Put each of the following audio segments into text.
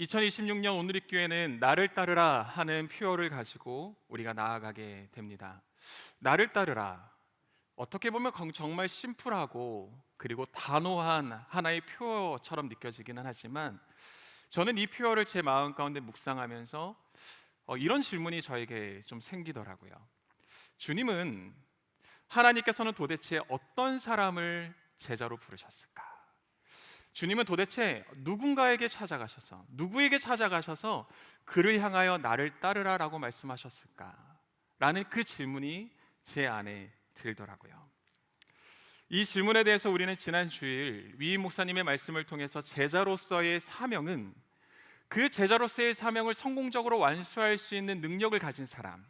2026년 오늘의 교회는 나를 따르라 하는 표어를 가지고 우리가 나아가게 됩니다. 나를 따르라. 어떻게 보면 정말 심플하고 그리고 단호한 하나의 표어처럼 느껴지기는 하지만 저는 이 표어를 제 마음 가운데 묵상하면서 이런 질문이 저에게 좀 생기더라고요. 주님은 하나님께서는 도대체 어떤 사람을 제자로 부르셨을까? 주님은 도대체 누구에게 찾아가셔서 그를 향하여 나를 따르라라고 말씀하셨을까? 라는 그 질문이 제 안에 들더라고요. 이 질문에 대해서 우리는 지난 주일 위임 목사님의 말씀을 통해서 제자로서의 사명은 그 제자로서의 사명을 성공적으로 완수할 수 있는 능력을 가진 사람,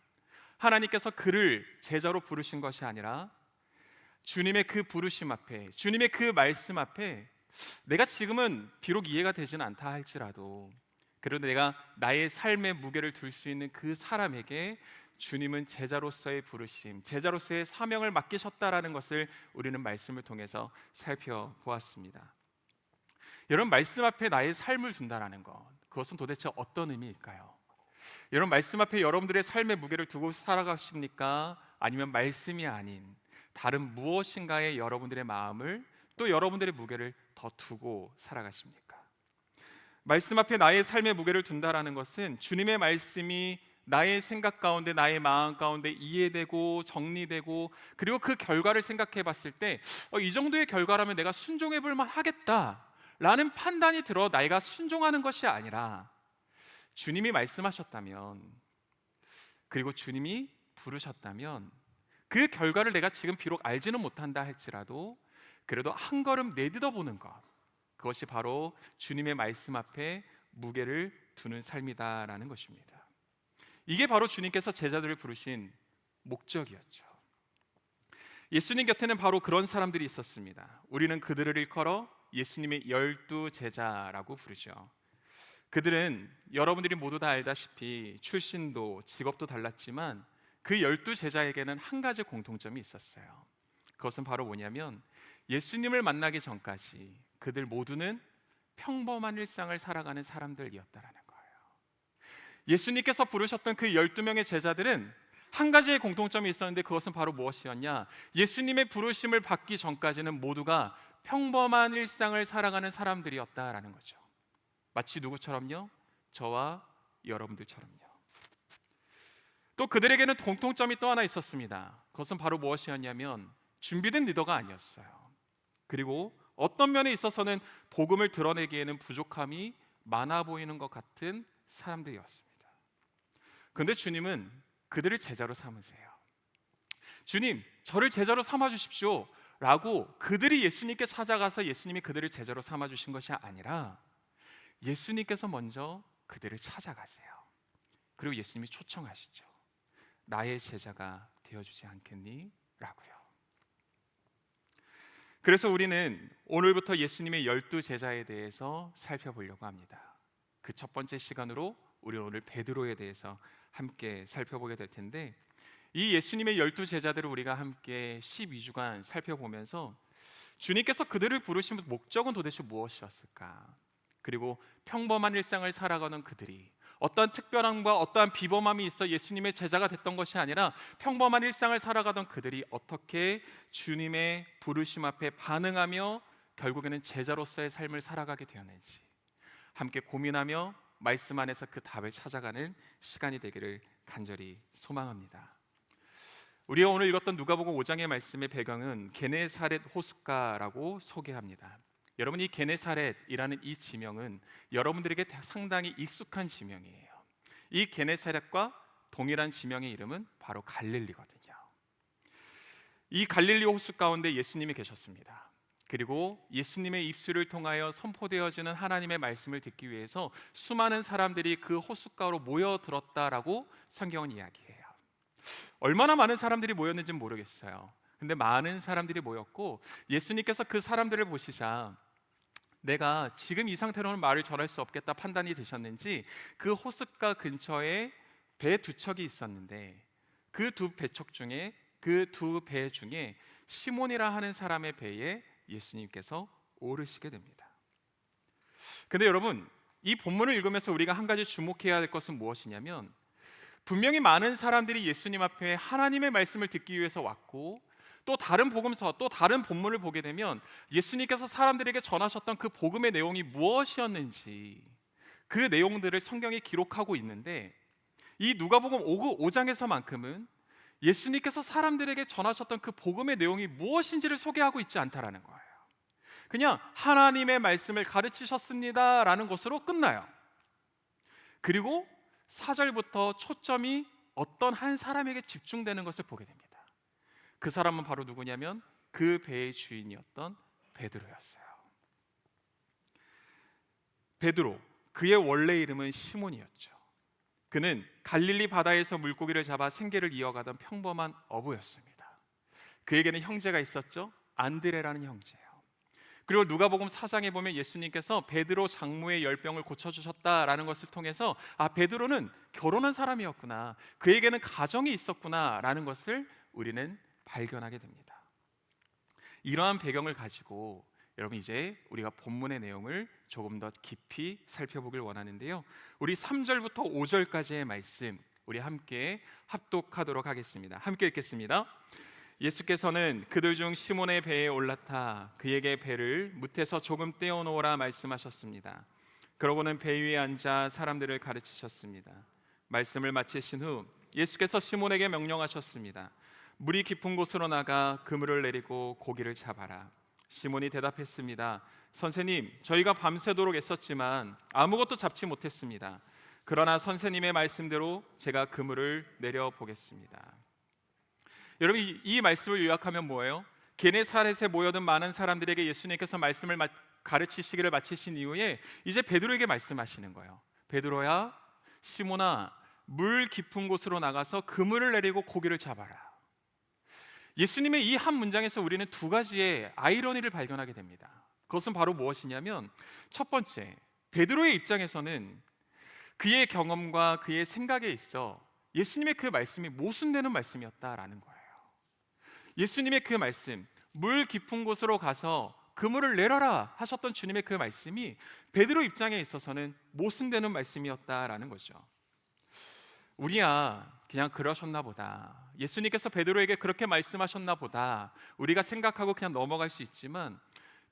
하나님께서 그를 제자로 부르신 것이 아니라 주님의 그 부르심 앞에, 주님의 그 말씀 앞에 내가 지금은 비록 이해가 되지는 않다 할지라도 그래도 내가 나의 삶의 무게를 둘 수 있는 그 사람에게 주님은 제자로서의 부르심, 제자로서의 사명을 맡기셨다라는 것을 우리는 말씀을 통해서 살펴보았습니다. 여러분, 말씀 앞에 나의 삶을 둔다라는 것, 그것은 도대체 어떤 의미일까요? 여러분, 말씀 앞에 여러분들의 삶의 무게를 두고 살아가십니까? 아니면 말씀이 아닌 다른 무엇인가에 여러분들의 마음을, 또 여러분들의 무게를 더 두고 살아가십니까? 말씀 앞에 나의 삶의 무게를 둔다라는 것은 주님의 말씀이 나의 생각 가운데, 나의 마음 가운데 이해되고 정리되고, 그리고 그 결과를 생각해 봤을 때 이 정도의 결과라면 내가 순종해 볼 만하겠다 라는 판단이 들어 내가 순종하는 것이 아니라, 주님이 말씀하셨다면, 그리고 주님이 부르셨다면 그 결과를 내가 지금 비록 알지는 못한다 할지라도 그래도 한 걸음 내딛어 보는 것, 그것이 바로 주님의 말씀 앞에 무게를 두는 삶이다라는 것입니다. 이게 바로 주님께서 제자들을 부르신 목적이었죠. 예수님 곁에는 바로 그런 사람들이 있었습니다. 우리는 그들을 일컬어 예수님의 12제자라고 부르죠. 그들은 여러분들이 모두 다 알다시피 출신도 직업도 달랐지만 그 12제자에게는 한 가지 공통점이 있었어요. 그것은 바로 뭐냐면 예수님을 만나기 전까지 그들 모두는 평범한 일상을 살아가는 사람들이었다라는 거예요. 예수님께서 부르셨던 그 12명의 제자들은 한 가지의 공통점이 있었는데, 그것은 바로 무엇이었냐? 예수님의 부르심을 받기 전까지는 모두가 평범한 일상을 살아가는 사람들이었다라는 거죠. 마치 누구처럼요? 저와 여러분들처럼요. 또 그들에게는 공통점이 또 하나 있었습니다. 그것은 바로 무엇이었냐면 준비된 리더가 아니었어요. 그리고 어떤 면에 있어서는 복음을 드러내기에는 부족함이 많아 보이는 것 같은 사람들이었습니다. 그런데 주님은 그들을 제자로 삼으세요. 주님, 저를 제자로 삼아 주십시오 라고 그들이 예수님께 찾아가서 예수님이 그들을 제자로 삼아 주신 것이 아니라 예수님께서 먼저 그들을 찾아가세요. 그리고 예수님이 초청하시죠. 나의 제자가 되어주지 않겠니? 라고요. 그래서 우리는 오늘부터 예수님의 12제자에 대해서 살펴보려고 합니다. 그 첫 번째 시간으로 우리 오늘 베드로에 대해서 함께 살펴보게 될 텐데, 이 예수님의 12제자들을 우리가 함께 12주간 살펴보면서 주님께서 그들을 부르신 목적은 도대체 무엇이었을까? 그리고 평범한 일상을 살아가는 그들이 어떠한 특별함과 어떠한 비범함이 있어 예수님의 제자가 됐던 것이 아니라 평범한 일상을 살아가던 그들이 어떻게 주님의 부르심 앞에 반응하며 결국에는 제자로서의 삶을 살아가게 되었는지 함께 고민하며 말씀 안에서 그 답을 찾아가는 시간이 되기를 간절히 소망합니다. 우리가 오늘 읽었던 누가복음 5장의 말씀의 배경은 게네사렛 호숫가라고 소개합니다. 여러분, 이 게네사렛이라는 이 지명은 여러분들에게 상당히 익숙한 지명이에요. 이 게네사렛과 동일한 지명의 이름은 바로 갈릴리거든요. 이 갈릴리 호수 가운데 예수님이 계셨습니다. 그리고 예수님의 입술을 통하여 선포되어지는 하나님의 말씀을 듣기 위해서 수많은 사람들이 그 호숫가로 모여들었다라고 성경은 이야기해요. 얼마나 많은 사람들이 모였는지는 모르겠어요. 근데 많은 사람들이 모였고 예수님께서 그 사람들을 보시자 내가 지금 이 상태로는 말을 전할 수 없겠다 판단이 드셨는지 그 호숫가 근처에 배 두 척이 있었는데 그 두 배 중에 시몬이라 하는 사람의 배에 예수님께서 오르시게 됩니다. 근데 여러분, 이 본문을 읽으면서 우리가 한 가지 주목해야 할 것은 무엇이냐면, 분명히 많은 사람들이 예수님 앞에 하나님의 말씀을 듣기 위해서 왔고, 또 다른 복음서, 또 다른 본문을 보게 되면 예수님께서 사람들에게 전하셨던 그 복음의 내용이 무엇이었는지 그 내용들을 성경에 기록하고 있는데, 이 누가복음 5장에서만큼은 예수님께서 사람들에게 전하셨던 그 복음의 내용이 무엇인지를 소개하고 있지 않다라는 거예요. 그냥 하나님의 말씀을 가르치셨습니다라는 것으로 끝나요. 그리고 4절부터 초점이 어떤 한 사람에게 집중되는 것을 보게 됩니다. 그 사람은 바로 누구냐면 그 배의 주인이었던 베드로였어요. 베드로, 그의 원래 이름은 시몬이었죠. 그는 갈릴리 바다에서 물고기를 잡아 생계를 이어가던 평범한 어부였습니다. 그에게는 형제가 있었죠. 안드레라는 형제예요. 그리고 누가복음 4장에 보면 예수님께서 베드로 장모의 열병을 고쳐주셨다라는 것을 통해서 베드로는 결혼한 사람이었구나, 그에게는 가정이 있었구나라는 것을 우리는 발견하게 됩니다. 이러한 배경을 가지고 여러분, 이제 우리가 본문의 내용을 조금 더 깊이 살펴보길 원하는데요, 우리 3절부터 5절까지의 말씀 우리 함께 합독하도록 하겠습니다. 함께 읽겠습니다. 예수께서는 그들 중 시몬의 배에 올라타 그에게 배를 무태서 조금 떼어놓으라 말씀하셨습니다. 그러고는 배 위에 앉아 사람들을 가르치셨습니다. 말씀을 마치신 후 예수께서 시몬에게 명령하셨습니다. 물이 깊은 곳으로 나가 그물을 내리고 고기를 잡아라. 시몬이 대답했습니다. 선생님, 저희가 밤새도록 애썼지만 아무것도 잡지 못했습니다. 그러나 선생님의 말씀대로 제가 그물을 내려보겠습니다. 여러분, 이 말씀을 요약하면 뭐예요? 게네사렛에 모여든 많은 사람들에게 예수님께서 말씀을 가르치시기를 마치신 이후에 이제 베드로에게 말씀하시는 거예요. 베드로야, 시몬아, 물 깊은 곳으로 나가서 그물을 내리고 고기를 잡아라. 예수님의 이 한 문장에서 우리는 두 가지의 아이러니를 발견하게 됩니다. 그것은 바로 무엇이냐면, 첫 번째, 베드로의 입장에서는 그의 경험과 그의 생각에 있어 예수님의 그 말씀이 모순되는 말씀이었다라는 거예요. 예수님의 그 말씀, 물 깊은 곳으로 가서 그물을 내려라 하셨던 주님의 그 말씀이 베드로 입장에 있어서는 모순되는 말씀이었다라는 거죠. 우리야 그냥 그러셨나 보다, 예수님께서 베드로에게 그렇게 말씀하셨나 보다, 우리가 생각하고 그냥 넘어갈 수 있지만,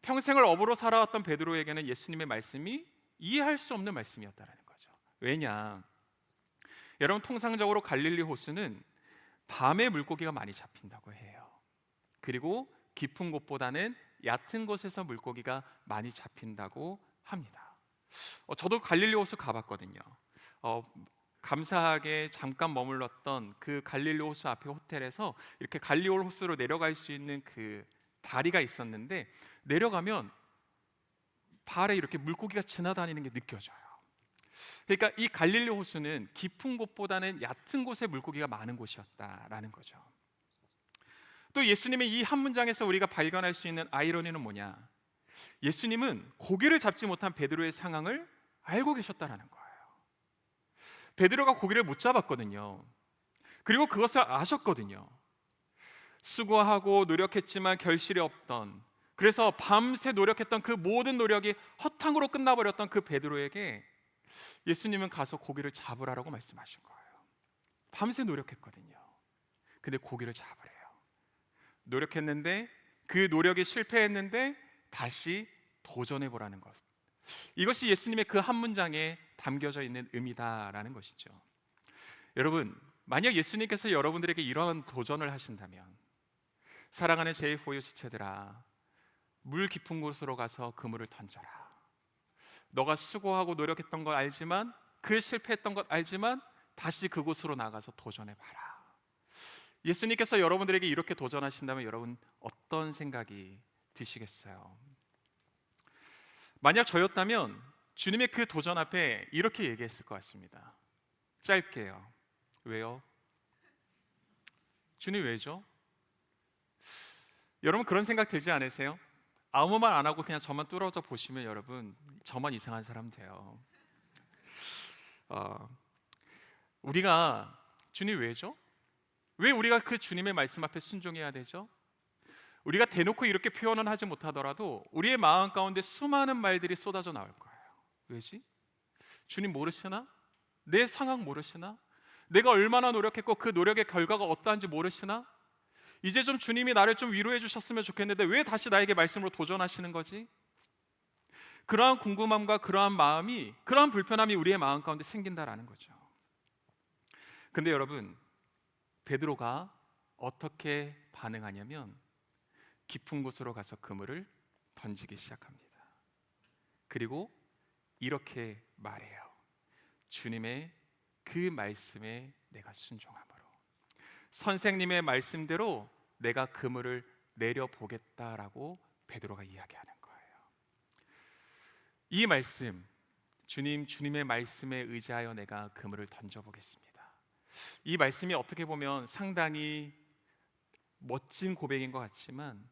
평생을 어부로 살아왔던 베드로에게는 예수님의 말씀이 이해할 수 없는 말씀이었다라는 거죠. 왜냐? 여러분, 통상적으로 갈릴리 호수는 밤에 물고기가 많이 잡힌다고 해요. 그리고 깊은 곳보다는 얕은 곳에서 물고기가 많이 잡힌다고 합니다. 저도 갈릴리 호수 가봤거든요. 감사하게 잠깐 머물렀던 그 갈릴리 호수 앞에 호텔에서 이렇게 갈릴리 호수로 내려갈 수 있는 그 다리가 있었는데, 내려가면 발에 이렇게 물고기가 지나다니는 게 느껴져요. 그러니까 이 갈릴리 호수는 깊은 곳보다는 얕은 곳에 물고기가 많은 곳이었다라는 거죠. 또 예수님의 이 한 문장에서 우리가 발견할 수 있는 아이러니는 뭐냐? 예수님은 고기를 잡지 못한 베드로의 상황을 알고 계셨다라는 거예요. 베드로가 고기를 못 잡았거든요. 그리고 그것을 아셨거든요. 수고하고 노력했지만 결실이 없던, 그래서 밤새 노력했던 그 모든 노력이 허탕으로 끝나버렸던 그 베드로에게 예수님은 가서 고기를 잡으라고 말씀하신 거예요. 밤새 노력했거든요. 근데 고기를 잡으래요. 노력했는데 그 노력이 실패했는데 다시 도전해보라는 것, 이것이 예수님의 그 한 문장에 담겨져 있는 의미다라는 것이죠. 여러분, 만약 예수님께서 여러분들에게 이러한 도전을 하신다면, 사랑하는 제4유 지체들아, 물 깊은 곳으로 가서 그물을 던져라. 너가 수고하고 노력했던 걸 알지만, 그 실패했던 것 알지만 다시 그곳으로 나가서 도전해봐라. 예수님께서 여러분들에게 이렇게 도전하신다면 여러분 어떤 생각이 드시겠어요? 만약 저였다면 주님의 그 도전 앞에 이렇게 얘기했을 것 같습니다. 짧게요. 왜요? 주님 왜죠? 여러분 그런 생각 들지 않으세요? 아무 말 안 하고 그냥 저만 뚫어져 보시면 여러분 저만 이상한 사람 돼요. 우리가 주님 왜죠? 왜 우리가 그 주님의 말씀 앞에 순종해야 되죠? 우리가 대놓고 이렇게 표현은 하지 못하더라도 우리의 마음 가운데 수많은 말들이 쏟아져 나올 거예요. 왜지? 주님 모르시나? 내 상황 모르시나? 내가 얼마나 노력했고 그 노력의 결과가 어떠한지 모르시나? 이제 좀 주님이 나를 좀 위로해 주셨으면 좋겠는데 왜 다시 나에게 말씀으로 도전하시는 거지? 그러한 궁금함과 그러한 마음이, 그러한 불편함이 우리의 마음 가운데 생긴다라는 거죠. 근데 여러분, 베드로가 어떻게 반응하냐면 깊은 곳으로 가서 그물을 던지기 시작합니다. 그리고 이렇게 말해요. 주님의 그 말씀에 내가 순종함으로 선생님의 말씀대로 내가 그물을 내려보겠다라고 베드로가 이야기하는 거예요. 이 말씀, 주님의 말씀에 의지하여 내가 그물을 던져보겠습니다. 이 말씀이 어떻게 보면 상당히 멋진 고백인 것 같지만,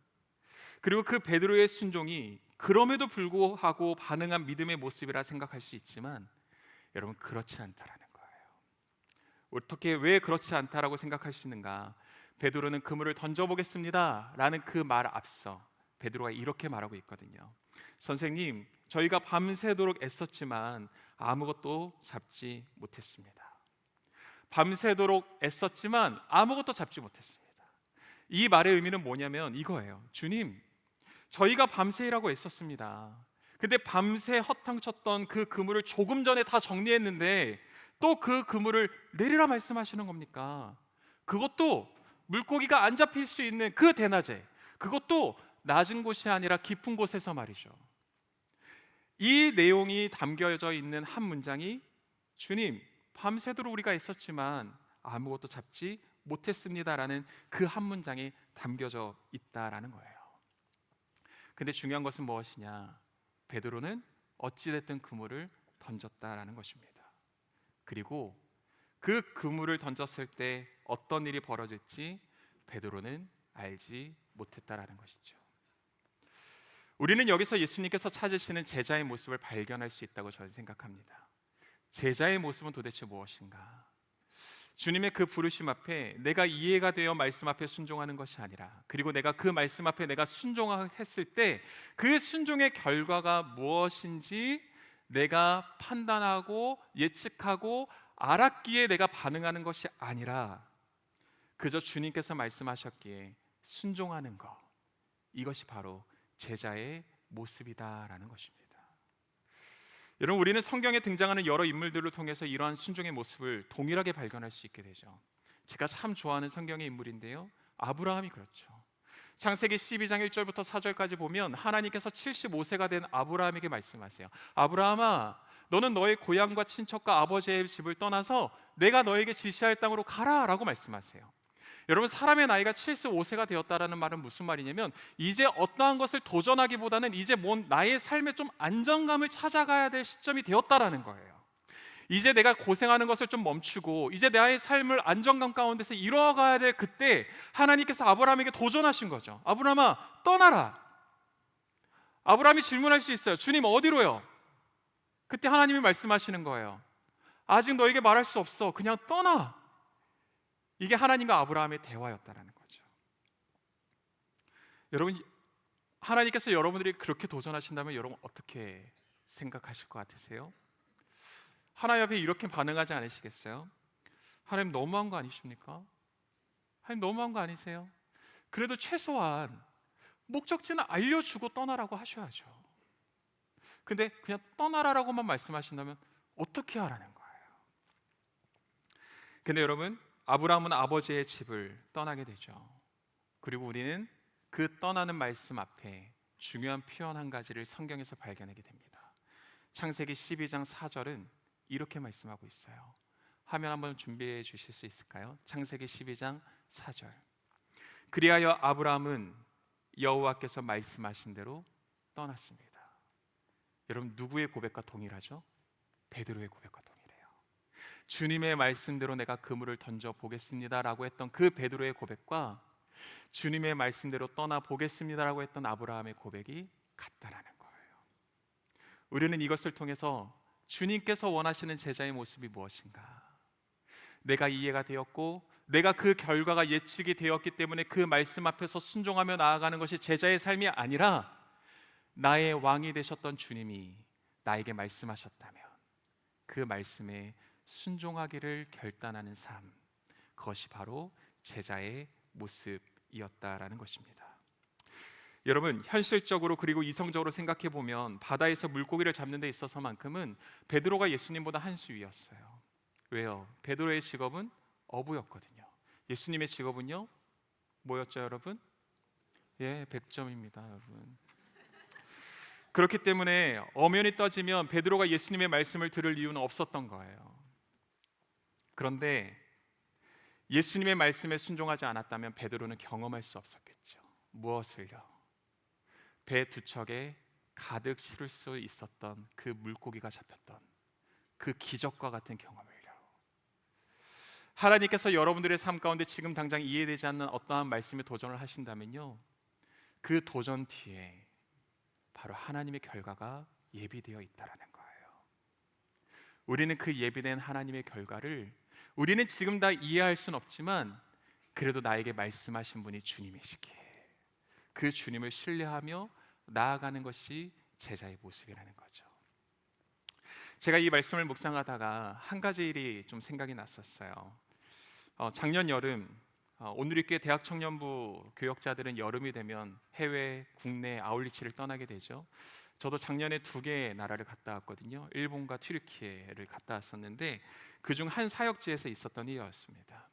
그리고 그 베드로의 순종이 그럼에도 불구하고 반응한 믿음의 모습이라 생각할 수 있지만 여러분, 그렇지 않다라는 거예요. 어떻게, 왜 그렇지 않다라고 생각할 수 있는가? 베드로는 그물을 던져보겠습니다 라는 그 말 앞서 베드로가 이렇게 말하고 있거든요. 선생님, 저희가 밤새도록 애썼지만 아무것도 잡지 못했습니다. 밤새도록 애썼지만 아무것도 잡지 못했습니다. 이 말의 의미는 뭐냐면 이거예요. 주님, 저희가 밤새 일하고 애썼습니다. 근데 밤새 허탕쳤던 그 그물을 조금 전에 다 정리했는데 또 그 그물을 내리라 말씀하시는 겁니까? 그것도 물고기가 안 잡힐 수 있는 그 대낮에, 그것도 낮은 곳이 아니라 깊은 곳에서 말이죠. 이 내용이 담겨져 있는 한 문장이 주님, 밤새도록 우리가 있었지만 아무것도 잡지 못했습니다라는 그 한 문장에 담겨져 있다라는 거예요. 근데 중요한 것은 무엇이냐? 베드로는 어찌됐든 그물을 던졌다라는 것입니다. 그리고 그 그물을 던졌을 때 어떤 일이 벌어질지 베드로는 알지 못했다라는 것이죠. 우리는 여기서 예수님께서 찾으시는 제자의 모습을 발견할 수 있다고 저는 생각합니다. 제자의 모습은 도대체 무엇인가? 주님의 그 부르심 앞에 내가 이해가 되어 말씀 앞에 순종하는 것이 아니라, 그리고 내가 그 말씀 앞에 내가 순종했을 때 그 순종의 결과가 무엇인지 내가 판단하고 예측하고 알았기에 내가 반응하는 것이 아니라 그저 주님께서 말씀하셨기에 순종하는 것, 이것이 바로 제자의 모습이다라는 것입니다. 여러분, 우리는 성경에 등장하는 여러 인물들을 통해서 이러한 순종의 모습을 동일하게 발견할 수 있게 되죠. 제가 참 좋아하는 성경의 인물인데요, 아브라함이 그렇죠. 창세기 12장 1절부터 4절까지 보면 하나님께서 75세가 된 아브라함에게 말씀하세요. 아브라함아, 너는 너의 고향과 친척과 아버지의 집을 떠나서 내가 너에게 지시할 땅으로 가라 라고 말씀하세요. 여러분, 사람의 나이가 75세가 되었다라는 말은 무슨 말이냐면 이제 어떠한 것을 도전하기보다는 이제 나의 삶에 좀 안정감을 찾아가야 될 시점이 되었다라는 거예요. 이제 내가 고생하는 것을 좀 멈추고 이제 나의 삶을 안정감 가운데서 이루어가야 될 그때 하나님께서 아브라함에게 도전하신 거죠. 아브라함아, 떠나라. 아브라함이 질문할 수 있어요. 주님, 어디로요? 그때 하나님이 말씀하시는 거예요. 아직 너에게 말할 수 없어. 그냥 떠나. 이게 하나님과 아브라함의 대화였다라는 거죠. 여러분, 하나님께서 여러분들이 그렇게 도전하신다면 여러분 어떻게 생각하실 것 같으세요? 하나님 앞에 이렇게 반응하지 않으시겠어요? 하나님 너무한 거 아니십니까? 하나님 너무한 거 아니세요? 그래도 최소한 목적지는 알려주고 떠나라고 하셔야죠. 근데 그냥 떠나라라고만 말씀하신다면 어떻게 하라는 거예요? 근데 여러분, 아브라함은 아버지의 집을 떠나게 되죠. 그리고 우리는 그 떠나는 말씀 앞에 중요한 표현 한 가지를 성경에서 발견하게 됩니다. 창세기 12장 4절은 이렇게 말씀하고 있어요. 화면 한번 준비해 주실 수 있을까요? 창세기 12장 4절. 그리하여 아브라함은 여호와께서 말씀하신 대로 떠났습니다. 여러분, 누구의 고백과 동일하죠? 베드로의 고백과 동일해요. 주님의 말씀대로 내가 그물을 던져 보겠습니다라고 했던 그 베드로의 고백과 주님의 말씀대로 떠나 보겠습니다라고 했던 아브라함의 고백이 같다라는 거예요. 우리는 이것을 통해서 주님께서 원하시는 제자의 모습이 무엇인가? 내가 이해가 되었고 내가 그 결과가 예측이 되었기 때문에 그 말씀 앞에서 순종하며 나아가는 것이 제자의 삶이 아니라 나의 왕이 되셨던 주님이 나에게 말씀하셨다면 그 말씀에 순종하기를 결단하는 삶, 그것이 바로 제자의 모습이었다라는 것입니다. 여러분, 현실적으로 그리고 이성적으로 생각해 보면 바다에서 물고기를 잡는 데 있어서만큼은 베드로가 예수님보다 한 수 위였어요. 왜요? 베드로의 직업은 어부였거든요. 예수님의 직업은요, 뭐였죠, 여러분? 예, 100점입니다, 여러분. 그렇기 때문에 엄연히 따지면 베드로가 예수님의 말씀을 들을 이유는 없었던 거예요. 그런데 예수님의 말씀에 순종하지 않았다면 베드로는 경험할 수 없었겠죠. 무엇을요? 배 두 척에 가득 실을 수 있었던 그 물고기가 잡혔던 그 기적과 같은 경험을요. 하나님께서 여러분들의 삶 가운데 지금 당장 이해되지 않는 어떠한 말씀에 도전을 하신다면요, 그 도전 뒤에 바로 하나님의 결과가 예비되어 있다라는 거예요. 우리는 그 예비된 하나님의 결과를 우리는 지금 다 이해할 수는 없지만 그래도 나에게 말씀하신 분이 주님이시기에 그 주님을 신뢰하며 나아가는 것이 제자의 모습이라는 거죠. 제가 이 말씀을 묵상하다가 한 가지 일이 좀 생각이 났었어요. 작년 여름 온누리교회 대학 청년부 교역자들은 여름이 되면 해외, 국내 아울리치를 떠나게 되죠. 저도 작년에 2개의 나라를 갔다 왔거든요. 일본과 튀르키예를 갔다 왔었는데 그중 한 사역지에서 있었던 일이었습니다.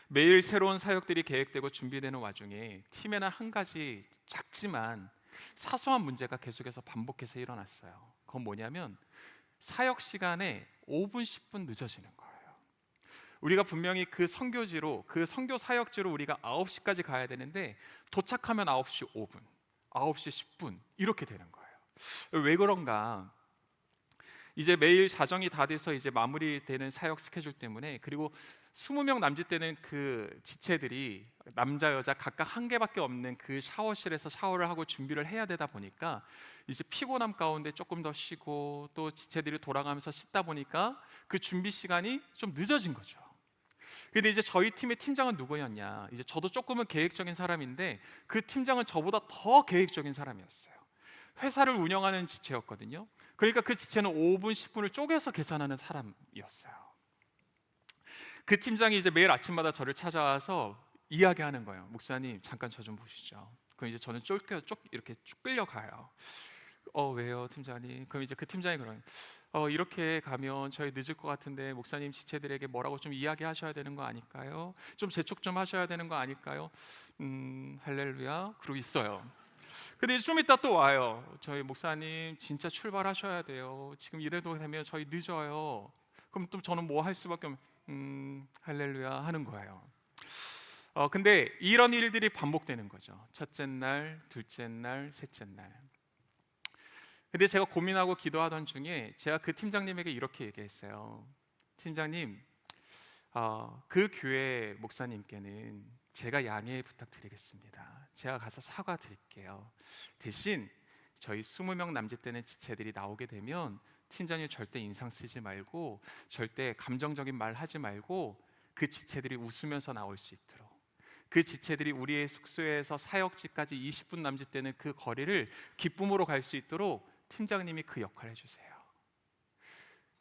매일 새로운 사역들이 계획되고 준비되는 와중에 팀에는 한 가지 작지만 사소한 문제가 계속해서 반복해서 일어났어요. 그건 뭐냐면 사역 시간에 5분, 10분 늦어지는 거예요. 우리가 분명히 그 선교지로, 그 선교 사역지로 우리가 9시까지 가야 되는데 도착하면 9시 5분, 9시 10분 이렇게 되는 거예요. 왜 그런가? 이제 매일 자정이 다 돼서 이제 마무리되는 사역 스케줄 때문에, 그리고 20명 남짓되는 그 지체들이 남자 여자 각각 한 개밖에 없는 그 샤워실에서 샤워를 하고 준비를 해야 되다 보니까 이제 피곤함 가운데 조금 더 쉬고 또 지체들이 돌아가면서 씻다 보니까 그 준비 시간이 좀 늦어진 거죠. 근데 이제 저희 팀의 팀장은 누구였냐? 이제 저도 조금은 계획적인 사람인데 그 팀장은 저보다 더 계획적인 사람이었어요. 회사를 운영하는 지체였거든요. 그러니까 그 지체는 5분, 10분을 쪼개서 계산하는 사람이었어요. 그 팀장이 이제 매일 아침마다 저를 찾아와서 이야기하는 거예요. 목사님, 잠깐 저 좀 보시죠. 그럼 이제 저는 이렇게 쭉 끌려가요. 왜요, 팀장님? 그럼 이제 그 팀장이 그러는, 이렇게 가면 저희 늦을 것 같은데 목사님 지체들에게 뭐라고 좀 이야기하셔야 되는 거 아닐까요? 좀 재촉 좀 하셔야 되는 거 아닐까요? 할렐루야. 그러고 있어요. 근데 이제 좀 이따 또 와요. 저희 목사님 진짜 출발하셔야 돼요. 지금 이래도 되면 저희 늦어요. 그럼 또 저는 뭐 할 수밖에 없는, 할렐루야 하는 거예요. 근데 이런 일들이 반복되는 거죠. 첫째 날, 둘째 날, 셋째 날. 근데 제가 고민하고 기도하던 중에 제가 그 팀장님에게 이렇게 얘기했어요. 팀장님, 그 교회 목사님께는 제가 양해 부탁드리겠습니다. 제가 가서 사과드릴게요. 대신 저희 20명 남짓되는 지체들이 나오게 되면 팀장님 절대 인상 쓰지 말고 절대 감정적인 말 하지 말고 그 지체들이 웃으면서 나올 수 있도록, 그 지체들이 우리의 숙소에서 사역지까지 20분 남짓되는 그 거리를 기쁨으로 갈 수 있도록 팀장님이 그 역할을 해주세요.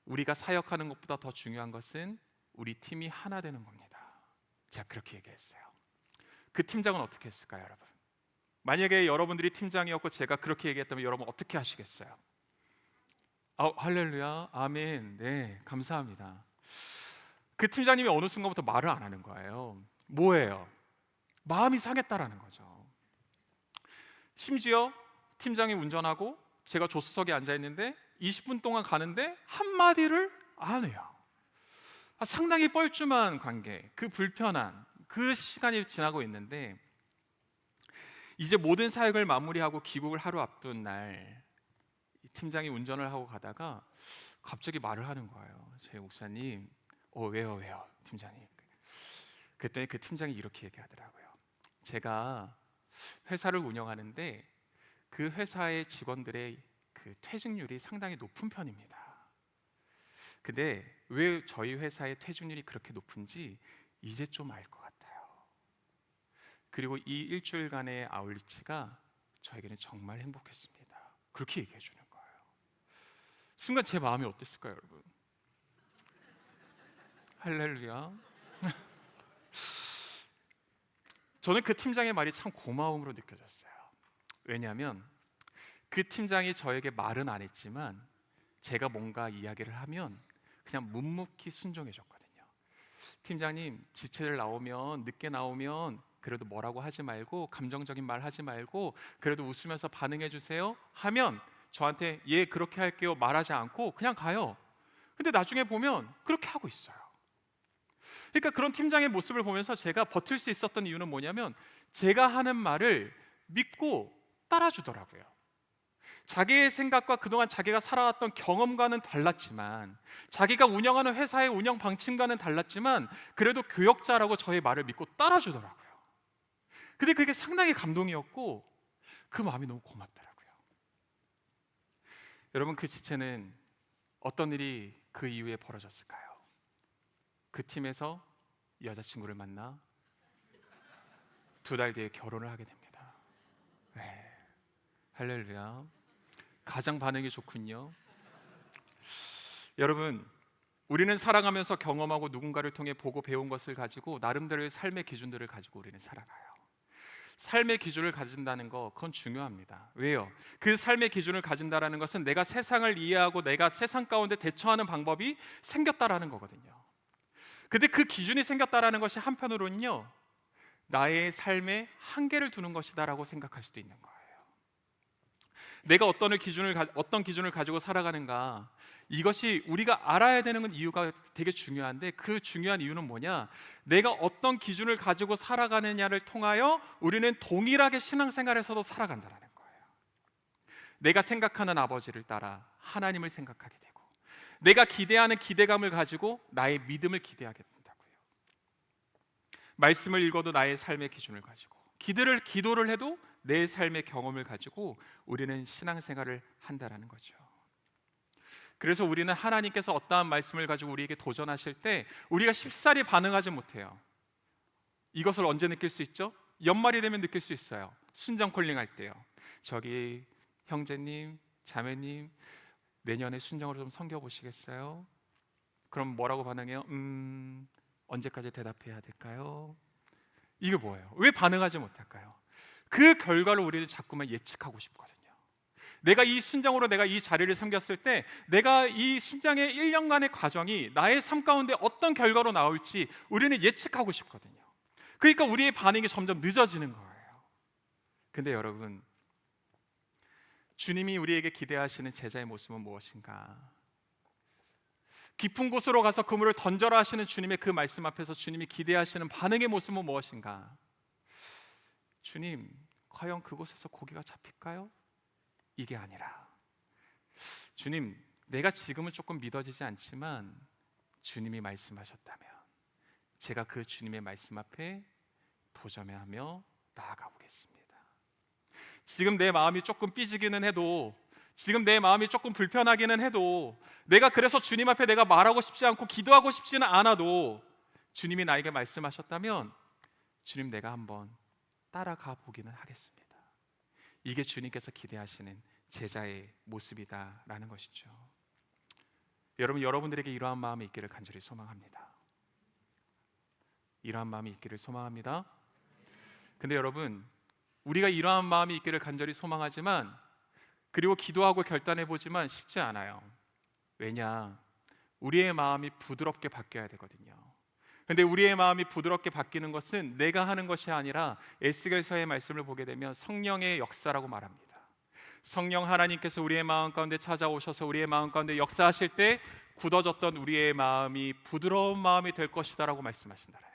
우리가 사역하는 것보다 더 중요한 것은 우리 팀이 하나 되는 겁니다. 제가 그렇게 얘기했어요. 그 팀장은 어떻게 했을까요, 여러분? 만약에 여러분들이 팀장이었고 제가 그렇게 얘기했다면 여러분 어떻게 하시겠어요? 할렐루야, 아멘, 네, 감사합니다. 그 팀장님이 어느 순간부터 말을 안 하는 거예요. 뭐예요? 마음이 상했다라는 거죠. 심지어 팀장이 운전하고 제가 조수석에 앉아 있는데 20분 동안 가는데 한마디를 안 해요. 상당히 뻘쭘한 관계, 그 불편한 그 시간이 지나고 있는데 이제 모든 사역을 마무리하고 귀국을 하루 앞둔 날 팀장이 운전을 하고 가다가 갑자기 말을 하는 거예요. 저희 목사님, 왜요 팀장님? 그랬더니 그 팀장이 이렇게 얘기하더라고요. 제가 회사를 운영하는데 그 회사의 직원들의 그 퇴직률이 상당히 높은 편입니다. 근데 왜 저희 회사의 퇴직률이 그렇게 높은지 이제 좀 알 것 같아요. 그리고 이 일주일간의 아울리치가 저에게는 정말 행복했습니다. 그렇게 얘기해 주는 거예요. 순간 제 마음이 어땠을까요, 여러분? 할렐루야. 저는 그 팀장의 말이 참 고마움으로 느껴졌어요. 왜냐하면 그 팀장이 저에게 말은 안 했지만 제가 뭔가 이야기를 하면 그냥 묵묵히 순종해 줬거든요. 팀장님, 지체들 나오면 늦게 나오면 그래도 뭐라고 하지 말고 감정적인 말 하지 말고 그래도 웃으면서 반응해 주세요 하면 저한테 예 그렇게 할게요 말하지 않고 그냥 가요. 근데 나중에 보면 그렇게 하고 있어요. 그러니까 그런 팀장의 모습을 보면서 제가 버틸 수 있었던 이유는 뭐냐면 제가 하는 말을 믿고 따라주더라고요. 자기의 생각과 그동안 자기가 살아왔던 경험과는 달랐지만 자기가 운영하는 회사의 운영 방침과는 달랐지만 그래도 교역자라고 저의 말을 믿고 따라주더라고요. 근데 그게 상당히 감동이었고 그 마음이 너무 고맙더라고요. 여러분, 그 지체는 어떤 일이 그 이후에 벌어졌을까요? 그 팀에서 여자친구를 만나 2달 뒤에 결혼을 하게 됩니다. 네. 할렐루야. 가장 반응이 좋군요. 여러분, 우리는 살아가면서 경험하고 누군가를 통해 보고 배운 것을 가지고 나름대로의 삶의 기준들을 가지고 우리는 살아가요. 삶의 기준을 가진다는 거 그건 중요합니다. 왜요? 그 삶의 기준을 가진다라는 것은 내가 세상을 이해하고 내가 세상 가운데 대처하는 방법이 생겼다라는 거거든요. 근데 그 기준이 생겼다라는 것이 한편으로는요 나의 삶에 한계를 두는 것이다라고 생각할 수도 있는 거예요. 내가 어떤 기준을 가지고 살아가는가, 이것이 우리가 알아야 되는 건 이유가 되게 중요한데 그 중요한 이유는 뭐냐? 내가 어떤 기준을 가지고 살아가느냐를 통하여 우리는 동일하게 신앙생활에서도 살아간다는 거예요. 내가 생각하는 아버지를 따라 하나님을 생각하게 되고 내가 기대하는 기대감을 가지고 나의 믿음을 기대하게 된다고요. 말씀을 읽어도 나의 삶의 기준을 가지고 기도를 해도 내 삶의 경험을 가지고 우리는 신앙생활을 한다라는 거죠. 그래서 우리는 하나님께서 어떠한 말씀을 가지고 우리에게 도전하실 때 우리가 쉽사리 반응하지 못해요. 이것을 언제 느낄 수 있죠? 연말이 되면 느낄 수 있어요. 순정 콜링할 때요. 저기 형제님, 자매님 내년에 순정으로 좀 섬겨보시겠어요? 그럼 뭐라고 반응해요? 언제까지 대답해야 될까요? 이게 뭐예요? 왜 반응하지 못할까요? 그 결과를 우리는 자꾸만 예측하고 싶거든요. 내가 이 순장으로 내가 이 자리를 섬겼을 때 내가 이 순장의 1년간의 과정이 나의 삶 가운데 어떤 결과로 나올지 우리는 예측하고 싶거든요. 그러니까 우리의 반응이 점점 늦어지는 거예요. 근데 여러분, 주님이 우리에게 기대하시는 제자의 모습은 무엇인가? 깊은 곳으로 가서 그물을 던져라 하시는 주님의 그 말씀 앞에서 주님이 기대하시는 반응의 모습은 무엇인가? 주님, 과연 그곳에서 고기가 잡힐까요? 이게 아니라 주님, 내가 지금은 조금 믿어지지 않지만 주님이 말씀하셨다면 제가 그 주님의 말씀 앞에 도전하며 나아가 보겠습니다. 지금 내 마음이 조금 삐지기는 해도 지금 내 마음이 조금 불편하기는 해도 내가 그래서 주님 앞에 내가 말하고 싶지 않고 기도하고 싶지는 않아도 주님이 나에게 말씀하셨다면 주님, 내가 한번 따라가 보기는 하겠습니다. 이게 주님께서 기대하시는 제자의 모습이다라는 것이죠. 여러분, 여러분들에게 이러한 마음이 있기를 간절히 소망합니다. 이러한 마음이 있기를 소망합니다. 근데 여러분, 우리가 이러한 마음이 있기를 간절히 소망하지만 그리고 기도하고 결단해 보지만 쉽지 않아요. 왜냐? 우리의 마음이 부드럽게 바뀌어야 되거든요. 근데 우리의 마음이 부드럽게 바뀌는 것은 내가 하는 것이 아니라 에스겔서의 말씀을 보게 되면 성령의 역사라고 말합니다. 성령 하나님께서 우리의 마음 가운데 찾아오셔서 우리의 마음 가운데 역사하실 때 굳어졌던 우리의 마음이 부드러운 마음이 될 것이다라고 말씀하신다는 거예요.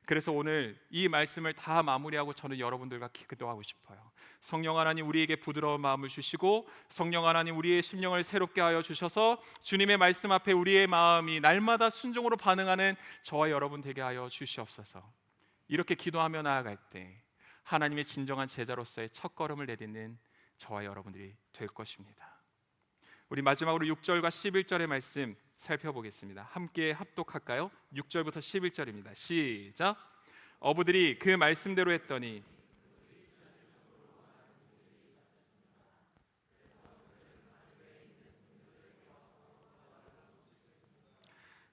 그래서 오늘 이 말씀을 다 마무리하고 저는 여러분들과 기도하고 싶어요. 성령 하나님, 우리에게 부드러운 마음을 주시고 성령 하나님, 우리의 심령을 새롭게 하여 주셔서 주님의 말씀 앞에 우리의 마음이 날마다 순종으로 반응하는 저와 여러분 되게 하여 주시옵소서. 이렇게 기도하며 나아갈 때 하나님의 진정한 제자로서의 첫걸음을 내딛는 저와 여러분들이 될 것입니다. 우리 마지막으로 6절과 11절의 말씀 살펴보겠습니다. 함께 합독할까요? 6절부터 11절입니다. 시작. 어부들이 그 말씀대로 했더니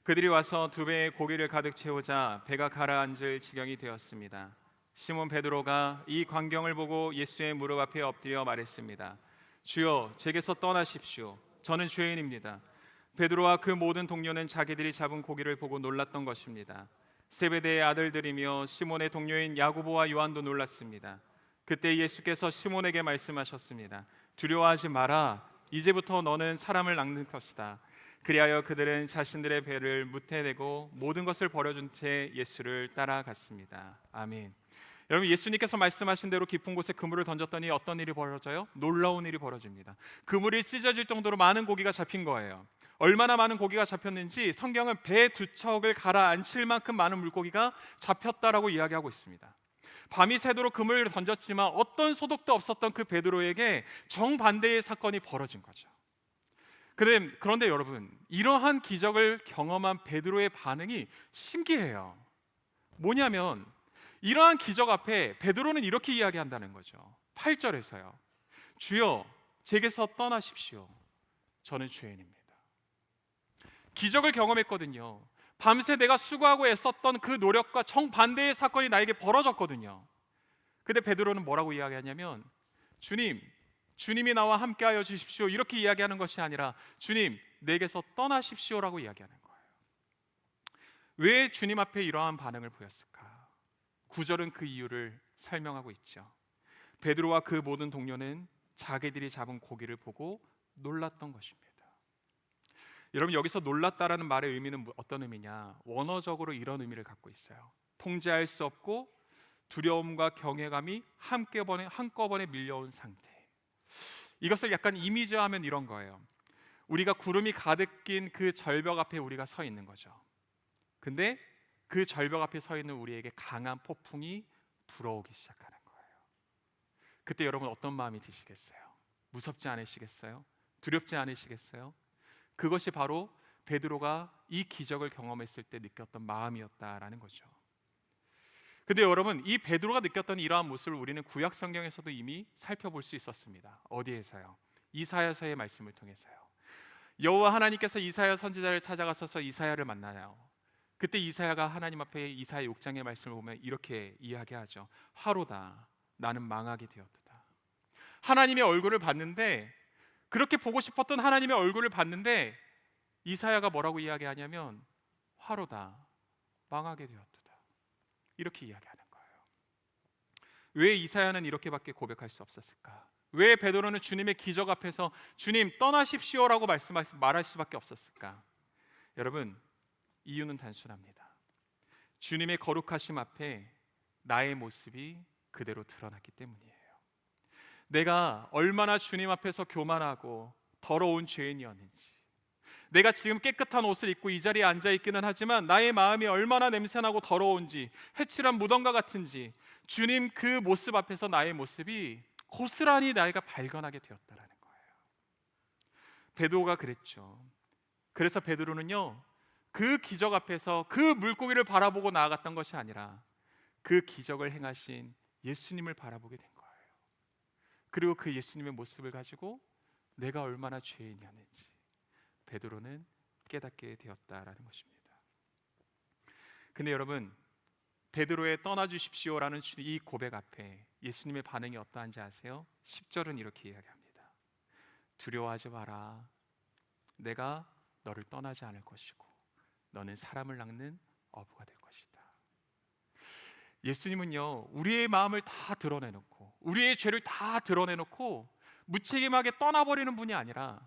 그들이 와서 두 배의 고기를 가득 채우자 배가 가라앉을 지경이 되었습니다. 시몬 베드로가 이 광경을 보고 예수의 무릎 앞에 엎드려 말했습니다. 주여, 제게서 떠나십시오. 저는 죄인입니다. 베드로와 그 모든 동료는 자기들이 잡은 고기를 보고 놀랐던 것입니다. 세베대의 아들들이며 시몬의 동료인 야고보와 요한도 놀랐습니다. 그때 예수께서 시몬에게 말씀하셨습니다. 두려워하지 마라. 이제부터 너는 사람을 낚는 것이다. 그리하여 그들은 자신들의 배를 무태 대고 모든 것을 버려준 채 예수를 따라갔습니다. 아멘. 여러분, 예수님께서 말씀하신 대로 깊은 곳에 그물을 던졌더니 어떤 일이 벌어져요? 놀라운 일이 벌어집니다. 그물이 찢어질 정도로 많은 고기가 잡힌 거예요. 얼마나 많은 고기가 잡혔는지 성경은 배 두 척을 가라앉힐 만큼 많은 물고기가 잡혔다라고 이야기하고 있습니다. 밤이 새도록 그물을 던졌지만 어떤 소득도 없었던 그 베드로에게 정반대의 사건이 벌어진 거죠. 그런데 여러분, 이러한 기적을 경험한 베드로의 반응이 신기해요. 뭐냐면 이러한 기적 앞에 베드로는 이렇게 이야기한다는 거죠. 8절에서요. 주여, 제게서 떠나십시오. 저는 죄인입니다. 기적을 경험했거든요. 밤새 내가 수고하고 애썼던 그 노력과 정반대의 사건이 나에게 벌어졌거든요. 근데 베드로는 뭐라고 이야기하냐면, 주님이 나와 함께하여 주십시오, 이렇게 이야기하는 것이 아니라 주님, 내게서 떠나십시오라고 이야기하는 거예요. 왜 주님 앞에 이러한 반응을 보였을까? 9절은 그 이유를 설명하고 있죠. 베드로와 그 모든 동료는 자기들이 잡은 고기를 보고 놀랐던 것입니다. 여러분, 여기서 놀랐다라는 말의 의미는 어떤 의미냐? 원어적으로 이런 의미를 갖고 있어요. 통제할 수 없고 두려움과 경외감이 한꺼번에 밀려온 상태. 이것을 약간 이미지화하면 이런 거예요. 우리가 구름이 가득 낀 그 절벽 앞에 우리가 서 있는 거죠. 근데 그 절벽 앞에 서 있는 우리에게 강한 폭풍이 불어오기 시작하는 거예요. 그때 여러분 어떤 마음이 드시겠어요? 무섭지 않으시겠어요? 두렵지 않으시겠어요? 그것이 바로 베드로가 이 기적을 경험했을 때 느꼈던 마음이었다라는 거죠. 근데 여러분, 이 베드로가 느꼈던 이러한 모습을 우리는 구약 성경에서도 이미 살펴볼 수 있었습니다. 어디에서요? 이사야서의 말씀을 통해서요. 여호와 하나님께서 이사야 선지자를 찾아가셔서 이사야를 만나요. 그때 이사야가 하나님 앞에 이사야 6장의 말씀을 보면 이렇게 이야기하죠. 화로다, 나는 망하게 되었다. 하나님의 얼굴을 봤는데, 그렇게 보고 싶었던 하나님의 얼굴을 봤는데 이사야가 뭐라고 이야기하냐면 화로다, 망하게 되었다, 이렇게 이야기하는 거예요. 왜 이사야는 이렇게밖에 고백할 수 없었을까? 왜 베드로는 주님의 기적 앞에서 주님 떠나십시오라고 말할 수밖에 없었을까? 여러분, 이유는 단순합니다. 주님의 거룩하심 앞에 나의 모습이 그대로 드러났기 때문이에요. 내가 얼마나 주님 앞에서 교만하고 더러운 죄인이었는지, 내가 지금 깨끗한 옷을 입고 이 자리에 앉아 있기는 하지만 나의 마음이 얼마나 냄새나고 더러운지, 해칠한 무덤과 같은지, 주님 그 모습 앞에서 나의 모습이 고스란히 나이가 발견하게 되었다라는 거예요. 베드로가 그랬죠. 그래서 베드로는요, 그 기적 앞에서 그 물고기를 바라보고 나아갔던 것이 아니라 그 기적을 행하신 예수님을 바라보게 된 거예요. 그리고 그 예수님의 모습을 가지고 내가 얼마나 죄인이었는지 베드로는 깨닫게 되었다라는 것입니다. 근데 여러분, 베드로의 떠나주십시오라는 이 고백 앞에 예수님의 반응이 어떠한지 아세요? 10절은 이렇게 이야기합니다. 두려워하지 마라. 내가 너를 떠나지 않을 것이고 너는 사람을 낚는 어부가 될 것이다. 예수님은요, 우리의 마음을 다 드러내놓고 우리의 죄를 다 드러내놓고 무책임하게 떠나버리는 분이 아니라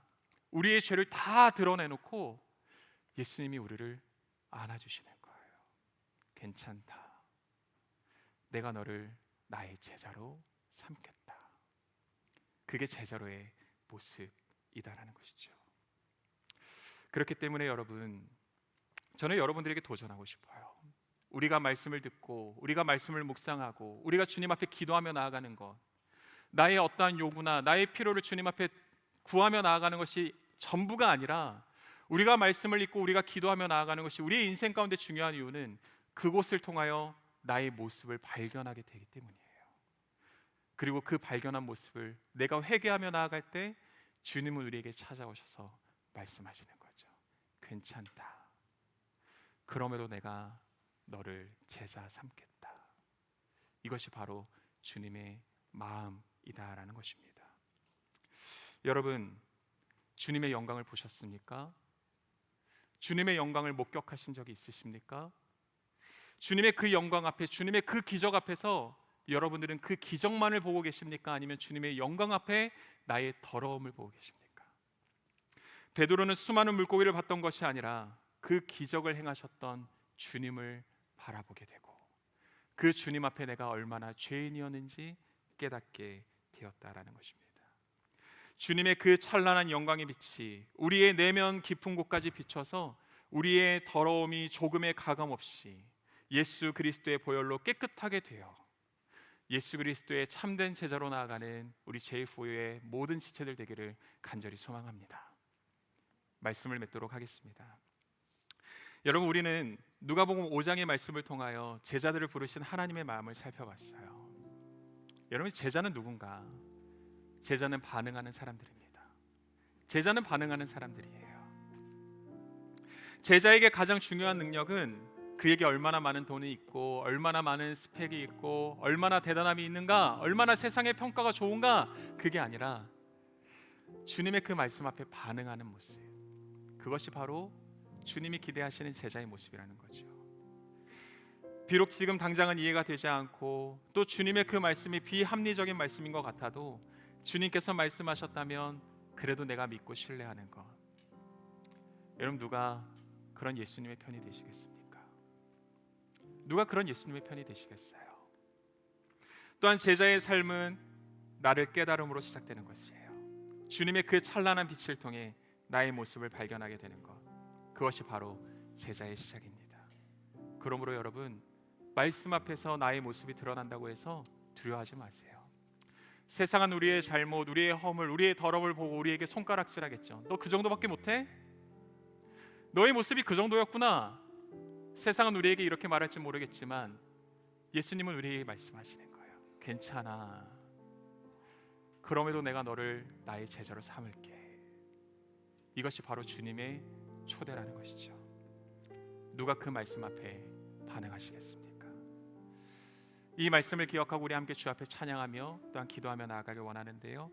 우리의 죄를 다 드러내놓고 예수님이 우리를 안아주시는 거예요. 괜찮다. 내가 너를 나의 제자로 삼겠다. 그게 제자로의 모습이다라는 것이죠. 그렇기 때문에 여러분, 저는 여러분들에게 도전하고 싶어요. 우리가 말씀을 듣고 우리가 말씀을 묵상하고 우리가 주님 앞에 기도하며 나아가는 것, 나의 어떠한 요구나 나의 필요를 주님 앞에 구하며 나아가는 것이 전부가 아니라 우리가 말씀을 읽고 우리가 기도하며 나아가는 것이 우리의 인생 가운데 중요한 이유는 그곳을 통하여 나의 모습을 발견하게 되기 때문이에요. 그리고 그 발견한 모습을 내가 회개하며 나아갈 때 주님은 우리에게 찾아오셔서 말씀하시는 거죠. 괜찮다. 그럼에도 내가 너를 제자 삼겠다. 이것이 바로 주님의 마음이다라는 것입니다. 여러분, 주님의 영광을 보셨습니까? 주님의 영광을 목격하신 적이 있으십니까? 주님의 그 영광 앞에, 주님의 그 기적 앞에서 여러분들은 그 기적만을 보고 계십니까? 아니면 주님의 영광 앞에 나의 더러움을 보고 계십니까? 베드로는 수많은 물고기를 봤던 것이 아니라 그 기적을 행하셨던 주님을 바라보게 되고 그 주님 앞에 내가 얼마나 죄인이었는지 깨닫게 되었다라는 것입니다. 주님의 그 찬란한 영광의 빛이 우리의 내면 깊은 곳까지 비춰서 우리의 더러움이 조금의 가감 없이 예수 그리스도의 보혈로 깨끗하게 되어 예수 그리스도의 참된 제자로 나아가는 우리 제2포유의 모든 지체들 되기를 간절히 소망합니다. 말씀을 맺도록 하겠습니다. 여러분, 우리는 누가복음 5장의 말씀을 통하여 제자들을 부르신 하나님의 마음을 살펴봤어요. 여러분, 제자는 누군가? 제자는 반응하는 사람들입니다. 제자는 반응하는 사람들이에요. 제자에게 가장 중요한 능력은 그에게 얼마나 많은 돈이 있고 얼마나 많은 스펙이 있고 얼마나 대단함이 있는가, 얼마나 세상의 평가가 좋은가, 그게 아니라 주님의 그 말씀 앞에 반응하는 모습, 그것이 바로 주님이 기대하시는 제자의 모습이라는 거죠. 비록 지금 당장은 이해가 되지 않고 또 주님의 그 말씀이 비합리적인 말씀인 것 같아도 주님께서 말씀하셨다면 그래도 내가 믿고 신뢰하는 것. 여러분, 누가 그런 예수님의 편이 되시겠습니까? 누가 그런 예수님의 편이 되시겠어요? 또한 제자의 삶은 나를 깨달음으로 시작되는 것이에요. 주님의 그 찬란한 빛을 통해 나의 모습을 발견하게 되는 것, 그것이 바로 제자의 시작입니다. 그러므로 여러분, 말씀 앞에서 나의 모습이 드러난다고 해서 두려워하지 마세요. 세상은 우리의 잘못, 우리의 허물, 우리의 더러움을 보고 우리에게 손가락질하겠죠. 너 그 정도밖에 못해? 너의 모습이 그 정도였구나. 세상은 우리에게 이렇게 말할지 모르겠지만 예수님은 우리에게 말씀하시는 거예요. 괜찮아. 그럼에도 내가 너를 나의 제자로 삼을게. 이것이 바로 주님의 초대라는 것이죠. 누가 그 말씀 앞에 반응하시겠습니까? 이 말씀을 기억하고 우리 함께 주 앞에 찬양하며 또한 기도하며 나아가길 원하는데요.